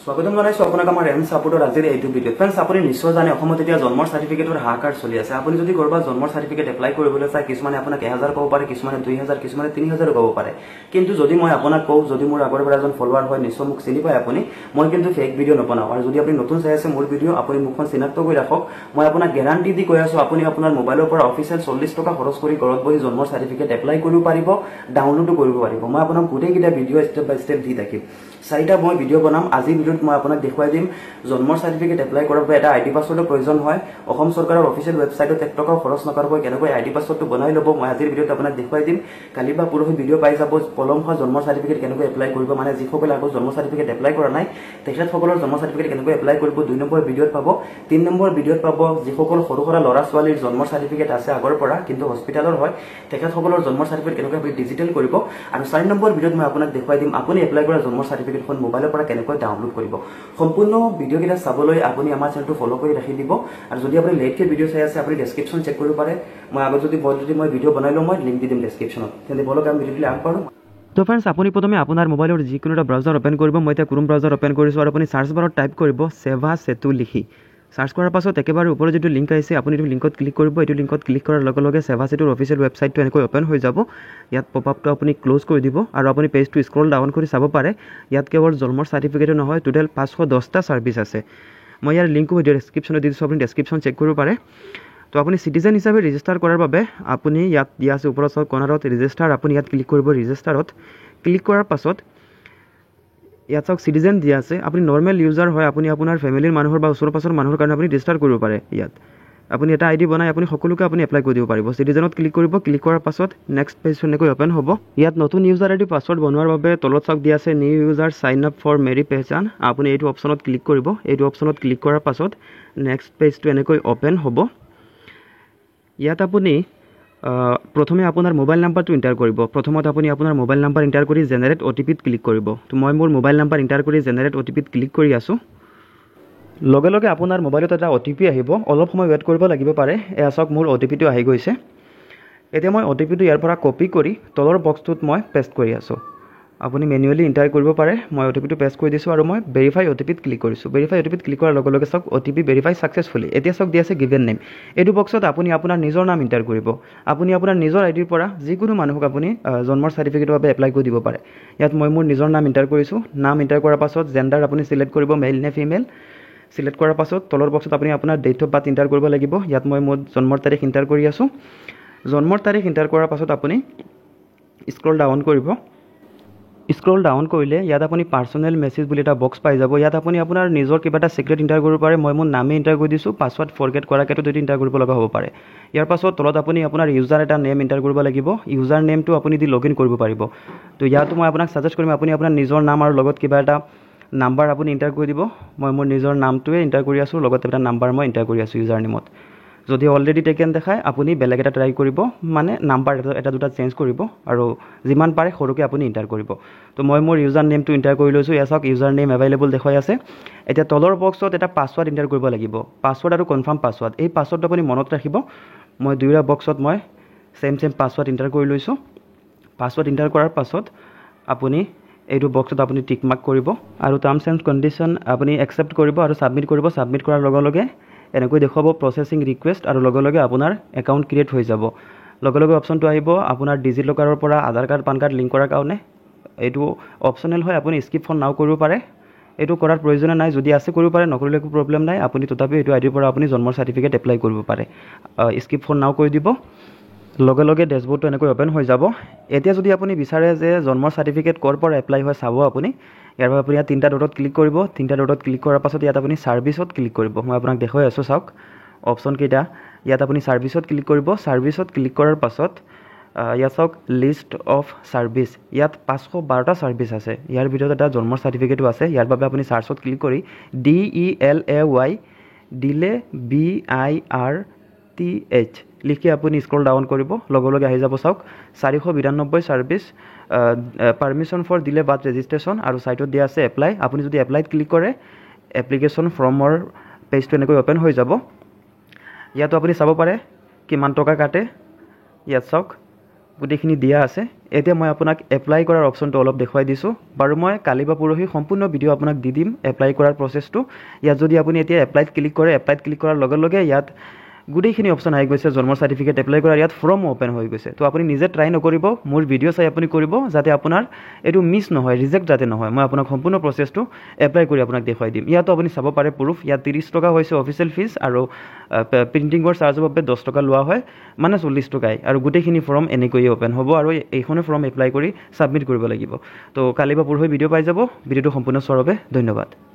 স্বাগতম জনাইছো আপোনাক আমাৰ এম সাপোৰ্টৰ আজিৰ এইটো ভিডিঅ'। ফ্ৰেণ্ডছ, আপুনি নিশ্চয় জানে অসমত এতিয়া জন্মৰ চাৰ্টিফিকেটৰ হাহাকাৰ চলি আছে। আপুনি যদি কৰবাত জন্মৰ চাৰ্টিফিকেট এপ্লাই কৰিবলৈ চায়, কিছুমানে আপোনাক 1000 ক'ব পাৰে, কিছুমানে 2000, কিছুমানে 3000 ক'ব পাৰে। কিন্তু যদি মই আপোনাক কওঁ, যদি মোৰ আগৰ পৰা এজন ফলোৱাৰ হয়, নিশ্চয় মোক চিনি পায় আপুনি। মই কিন্তু ফেক ভিডিঅ' নবনাওঁ। আৰু যদি আপুনি নতুন চাই আছে মোৰ ভিডিঅ', আপুনি মুখখন চিনাক্ত কৰি ৰাখক। মই আপোনাক গ্যাৰাণ্টি দি কৈ আছো, আপুনি আপোনাৰ মোবাইলৰ পৰা অফিচিয়েল 40 টকা খৰচ কৰি ঘৰত বহি জন্মৰ চাৰ্টিফিকেট এপ্লাই কৰিব পাৰিব, ডাউনলোডো কৰিব পাৰিব। মই আপোনাক গোটেইকেইটা ভিডিঅ' ষ্টেপ বাই ষ্টেপ দি থাকিম। 4টা মই ভিডিঅ' বনাম। আজি ভিডিঅ'ত মই আপোনাক দেখুৱাই দিম জন্মৰ চাৰ্টিফিকেট এপ্লাই কৰাৰ বাবে এটা আইডি পাছৱৰ্ডৰ প্ৰয়োজন হয়। অসম চৰকাৰৰ অফিচিয়েল ৱেবছাইটত 1 টকাও খৰচ নকৰাকৈ কেনেকৈ আইডি পাছৱৰ্ডটো বনাই ল'ব, মই আজিৰ ভিডিঅ'ত আপোনাক দেখুৱাই দিম। কালি বা পৰহি ভিডিঅ' পাই যাব পলম হোৱা জন্মৰ চাৰ্টিফিকেট কেনেকৈ এপ্লাই কৰিব, মানে যিসকলে আগত জন্মৰ চাৰ্টিফিকেট এপ্লাই কৰা নাই তেখেতসকলৰ জন্মৰ চাৰ্টিফিকেট কেনেকৈ এপ্লাই কৰিব 2 নম্বৰ ভিডিঅ'ত পাব। 3 নম্বৰ ভিডিঅ'ত পাব যিসকল সৰু সৰু ল'ৰা ছোৱালীৰ জন্মৰ চাৰ্টিফিকেট আছে আগৰ পৰা কিন্তু হস্পিটেলৰ হয়, তেখেতসকলৰ জন্মৰ চাৰ্টিফিকেট কেনেকৈ ডিজিটেল কৰিব। আৰু 4 নম্বৰ ভিডিঅ'ত মই আপোনাক দেখুৱাই দিম আপুনি এপ্লাই কৰা জন্মৰ চাৰ্টিফিকেটখন মোবাইলৰ পৰা কেনেকৈ ডাউনলোড কৰিব। সম্পূৰ্ণ ভিডিঅ'কেইটা চাবলৈ আপুনি আমাৰ চেনেলটো ফ'ল' কৰি ৰাখি দিব। আৰু যদি আপুনি লেটকৈ ভিডিঅ' চাই আছে, আপুনি ডেছক্ৰিপশ্যন চেক কৰিব পাৰে। মই আগত যদি মই ভিডিঅ' বনাই লওঁ, মই লিংক দি দিম ডেছক্ৰিপশ্যনত। তেন্তে বলক আমি ভিডিঅ'টো আগবাঢ়ো। তো ফ্ৰেণ্ডছ, আপুনি প্ৰথমে আপোনাৰ মোবাইলৰ যিকোনো এটা ব্ৰাউজাৰ অ'পেন কৰিব। মই এতিয়া ক্ৰোম ব্ৰাউজাৰ অ'পেন কৰিছোঁ আৰু আপুনি চাৰ্চ বাৰত টাইপ কৰিব সেৱা সেতু লিখি। চাৰ্চ কৰাৰ পাছত একেবাৰে ওপৰত যিটো লিংক আহিছে আপুনি এইটো লিংকত ক্লিক কৰিব। এইটো লিংকত ক্লিক কৰাৰ লগে লগে সেৱা সেতুৰ অফিচিয়েল ৱেবছাইটটো এনেকৈ অ'পেন হৈ যাব। ইয়াত পপআপটো আপুনি ক্ল'জ কৰি দিব আৰু আপুনি পেজটো স্ক্ৰল ডাউন কৰি চাব পাৰে। ইয়াত কেৱল জন্মৰ চাৰ্টিফিকেটো নহয়, টোটেল 510টা ছাৰ্ভিচ আছে। মই ইয়াৰ লিংকো ভিডিঅ' ডেছক্ৰিপশ্যনত দি দিছোঁ, আপুনি ডেছক্ৰিপশ্যন চেক কৰিব পাৰে। তো আপুনি চিটিজেন হিচাপে ৰেজিষ্টাৰ কৰাৰ বাবে আপুনি ইয়াত দিয়া আছে ওপৰত চাওক কৰ্নাৰত ৰেজিষ্টাৰ, আপুনি ইয়াত ক্লিক কৰিব। ৰেজিষ্টাৰত ক্লিক কৰাৰ পাছত ইয়াত চাওক চিটিজেন দিয়া আছে। আপুনি নৰ্মেল ইউজাৰ হয়, আপুনি আপোনাৰ ফেমিলিৰ মানুহৰ বা ওচৰ পাছৰ মানুহৰ কাৰণে আপুনি ৰেজিষ্টাৰ কৰিব পাৰে। ইয়াত আপুনি এটা আইডি বনাই আপুনি সকলোকে আপুনি এপ্লাই কৰি দিব পাৰিব। চিটিজেনত ক্লিক কৰিব। ক্লিক কৰাৰ পাছত নেক্সট পেজ এনেকৈ অ'পেন হ'ব। ইয়াত নতুন ইউজাৰ আইডি পাছৱৰ্ড বনোৱাৰ বাবে তলত চাওক দিয়া আছে new user sign up for Meri Pehchaan. আপুনি এইটো অপশ্যনত ক্লিক কৰিব। এইটো অপশ্যনত ক্লিক কৰাৰ পাছত নেক্সট পেজটো এনেকৈ অ'পেন হ'ব। ইয়াত আপুনি প্ৰথমে আপোনাৰ মোবাইল নাম্বাৰটো এণ্টাৰ কৰিব। প্ৰথমত আপুনি আপোনাৰ মোবাইল নাম্বাৰ এণ্টাৰ কৰি জেনেৰেট অ'টিপিত ক্লিক কৰিব। তো মই মোৰ মোবাইল নাম্বাৰ এণ্টাৰ কৰি জেনেৰেট অ'টিপিত ক্লিক কৰি আছোঁ। লগে লগে আপোনাৰ মোবাইলত এটা অ'টিপি আহিব, অলপ সময় ৱেইট কৰিব লাগিব পাৰে। এয়া চাওক মোৰ অ'টিপিটো আহি গৈছে। এতিয়া মই অ'টিপিটো ইয়াৰ পৰা কপি কৰি তলৰ বক্সটোত মই পেষ্ট কৰি আছোঁ। আপুনি মেনুৱেলি এণ্টাৰ কৰিব পাৰে। মই অ'টিপিটো পেষ্ট কৰি দিছোঁ আৰু মই ভেৰিফাই অ'টিপিত ক্লিক কৰিছোঁ। ভেৰিফাই অ'টিপিত ক্লিক কৰাৰ লগে লগে চাওক অ'টিপি ভেৰিফাই ছাকচেছফুলি। এতিয়া চাওক দিয়া আছে গিভেন নেম। এইটো বক্সত আপুনি আপোনাৰ নিজৰ নাম এণ্টাৰ কৰিব। আপুনি আপোনাৰ নিজৰ আইডিৰ পৰা যিকোনো মানুহক আপুনি জন্মৰ চাৰ্টিফিকেটৰ বাবে এপ্লাই কৰি দিব পাৰে। ইয়াত মই মোৰ নিজৰ নাম এণ্টাৰ কৰিছোঁ। নাম এণ্টাৰ কৰাৰ পাছত জেণ্ডাৰ আপুনি চিলেক্ট কৰিব, মেইল নে ফিমেল। চিলেক্ট কৰাৰ পাছত তলৰ বক্সত আপুনি আপোনাৰ ডেট অফ বাৰ্থ এণ্টাৰ কৰিব লাগিব। ইয়াত মই মোৰ জন্মৰ তাৰিখ এণ্টাৰ কৰি আছোঁ। জন্মৰ তাৰিখ এণ্টাৰ কৰাৰ পাছত আপুনি স্ক্ৰল ডাউন কৰিব। স্ক্ৰল ডাউন কৰিলে ইয়াত আপুনি পাৰ্চনেল মেছেজ বুলি এটা বক্স পাই যাব। ইয়াত আপুনি আপোনাৰ নিজৰ কিবা এটা ছিক্ৰেট এণ্টাৰ কৰিব পাৰে। মই মোৰ নামে এণ্টাৰ কৰি দিছোঁ। পাছৱৰ্ড ফৰগেট কৰাকেতো যদি এণ্টাৰ কৰিব লগা হ'ব পাৰে। ইয়াৰ পাছত তলত আপুনি আপোনাৰ ইউজাৰ এটা নেম এণ্টাৰ কৰিব লাগিব। ইউজাৰ নেমটো আপুনি দি লগ ইন কৰিব পাৰিব। তো ইয়াতো মই আপোনাক ছাজেষ্ট কৰিম আপুনি আপোনাৰ নিজৰ নাম আৰু লগত কিবা এটা নাম্বাৰ আপুনি এণ্টাৰ কৰি দিব। মই মোৰ নিজৰ নামটোৱে এণ্টাৰ কৰি আছোঁ, লগতে এটা নাম্বাৰ মই এণ্টাৰ কৰি আছোঁ ইউজাৰ নেমত। যদি অলৰেডি টেকেন দেখায় আপুনি বেলেগ এটা ট্ৰাই কৰিব, মানে নাম্বাৰ এটা দুটা চেঞ্জ কৰিব আৰু যিমান পাৰে সৰুকৈ আপুনি এণ্টাৰ কৰিব। তো মই মোৰ ইউজাৰ নেমটো এণ্টাৰ কৰি লৈছোঁ। এয়া চাওক ইউজাৰ নেম এভেইলেবল দেখুৱাই আছে। এতিয়া তলৰ বক্সত এটা পাছৱৰ্ড এণ্টাৰ কৰিব লাগিব। পাছৱৰ্ড আৰু কনফাৰ্ম পাছৱৰ্ড, এই পাছৱৰ্ডটো আপুনি মনত ৰাখিব। মই দুয়োটা বক্সত মই ছেম পাছৱৰ্ড এণ্টাৰ কৰি লৈছোঁ। পাছৱৰ্ড এণ্টাৰ কৰাৰ পাছত আপুনি এইটো বক্সত আপুনি টিক মাৰ্ক কৰিব আৰু টাৰ্মছ এণ্ড কণ্ডিশ্যন আপুনি একচেপ্ট কৰিব আৰু ছাবমিট কৰিব। ছাবমিট কৰাৰ লগে লগে এনেকৈ দেখুৱাব প্ৰচেছিং ৰিকুৱেষ্ট আৰু লগে লগে আপোনাৰ একাউণ্ট ক্ৰিয়েট হৈ যাব। লগে লগে অপশ্যনটো আহিব আপোনাৰ ডিজি লকাৰৰ পৰা আধাৰ কাৰ্ড পান কাৰ্ড লিংক কৰাৰ কাৰণে। এইটো অপশ্যনেল হয়, আপুনি স্কিপ ফোন নাও কৰিব পাৰে। এইটো কৰাৰ প্ৰয়োজন নাই, যদি আছে কৰিব পাৰে, নকৰিলে একো প্ৰব্লেম নাই। আপুনি তথাপিও এইটো আইডিৰ পৰা আপুনি জন্মৰ চাৰ্টিফিকেট এপ্লাই কৰিব পাৰে। স্কিপ ফোন নাও কৰি দিব। লগে লগে ডেছবৰ্ডটো এনেকৈ অ'পেন হৈ যাব। এতিয়া যদি আপুনি বিচাৰে যে জন্মৰ চাৰ্টিফিকেট ক'ৰ পৰা এপ্লাই হয় চাব আপুনি, ইয়াৰ পৰা আপুনি ইয়াত 3টা ডটত ক্লিক কৰিব। 3টা ডটত ক্লিক কৰাৰ পাছত ইয়াত আপুনি ছাৰ্ভিচত ক্লিক কৰিব। মই আপোনাক দেখুৱাই আছোঁ চাওক অপশ্যন কেইটা। ইয়াত আপুনি ছাৰ্ভিচত ক্লিক কৰিব। ছাৰ্ভিচত ক্লিক কৰাৰ পাছত ইয়াত চাওক লিষ্ট অফ ছাৰ্ভিচ। ইয়াত 512টা ছাৰ্ভিচ আছে। ইয়াৰ ভিতৰত এটা জন্মৰ চাৰ্টিফিকেটো আছে। ইয়াৰ বাবে আপুনি ছাৰ্চত ক্লিক কৰি DELAY ডিলে BIRTH লিখি আপুনি স্ক্ৰল ডাউন কৰিব। লগে লগে আহি যাব চাওক 492 service, permission for delay birth registration আৰু ছাইটত দিয়া আছে এপ্লাই। আপুনি যদি এপ্লাইত ক্লিক কৰে এপ্লিকেশ্যন ফৰ্মৰ পেজটো এনেকৈ অ'পেন হৈ যাব। ইয়াতো আপুনি চাব পাৰে কিমান টকা কাটে। ইয়াত চাওক গোটেইখিনি দিয়া আছে। এতিয়া মই আপোনাক এপ্লাই কৰাৰ অপশ্যনটো অলপ দেখুৱাই দিছোঁ বাৰু মই কালি বা পৰহি সম্পূৰ্ণ ভিডিঅ' আপোনাক দি দিম এপ্লাই কৰাৰ প্ৰচেছটো ইয়াত যদি আপুনি এতিয়া এপ্লাইত ক্লিক কৰে এপ্লাইত ক্লিক কৰাৰ লগে লগে ইয়াত গোটেইখিনি অপশ্যন আহি গৈছে জন্মৰ চাৰ্টিফিকেট এপ্লাই কৰাৰ ইয়াত ফৰ্ম অ'পেন হৈ গৈছে তো আপুনি নিজে ট্ৰাই নকৰিব মোৰ ভিডিঅ' চাই আপুনি কৰিব যাতে আপোনাৰ এইটো মিছ নহয় ৰিজেক্ট যাতে নহয় মই আপোনাক সম্পূৰ্ণ প্ৰচেছটো এপ্লাই কৰি আপোনাক দেখুৱাই দিম ইয়াতো আপুনি চাব পাৰে প্ৰুফ ইয়াত 30 টকা হৈছে অফিচিয়েল ফিজ আৰু প্ৰিণ্টিঙৰ চাৰ্জৰ বাবে 10 টকা লোৱা হয় মানে 40 টকাই আৰু গোটেইখিনি ফৰ্ম এনেকৈয়ে অ'পেন হ'ব আৰু এইখনে ফৰ্ম এপ্লাই কৰি ছাবমিট কৰিব লাগিব তো কালি বা পৰহি ভিডিঅ' পাই যাব ভিডিঅ'টো সম্পূৰ্ণ চোৱাৰ বাবে ধন্যবাদ